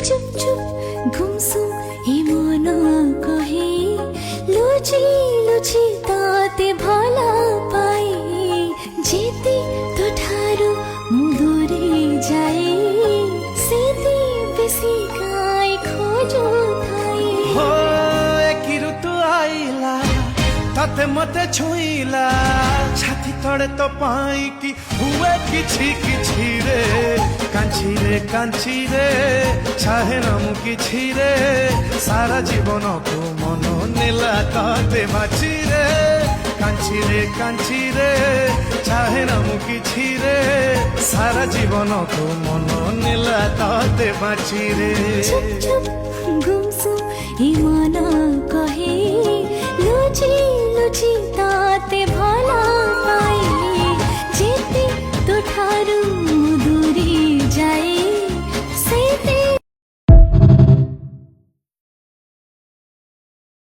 চুপ চুপ গুমসুম এ মন কহে লুচি লুচি তাতে ভলা পাই যেতে তো ঠারু মুদুরে যাই সেতে বেশি গাই খোঁজো থাই কি ঋতু আইলা তাতে মতে ছুইলা ছাতি তଳେ তো পাইকি হুয়ে কিছু কিছু রে কাঞ্চি রে চাহে নামু কিছু রে সারা জীবনকু মন নেলা তাতে বাঁচি রে কাঞ্চি রে চাহে নামু কিছু রে সারা জীবনকু মন নেলা তাতে বাঁচি রে চুপ চুপ গুমসুম এ মন কহে লুচি লুচি তা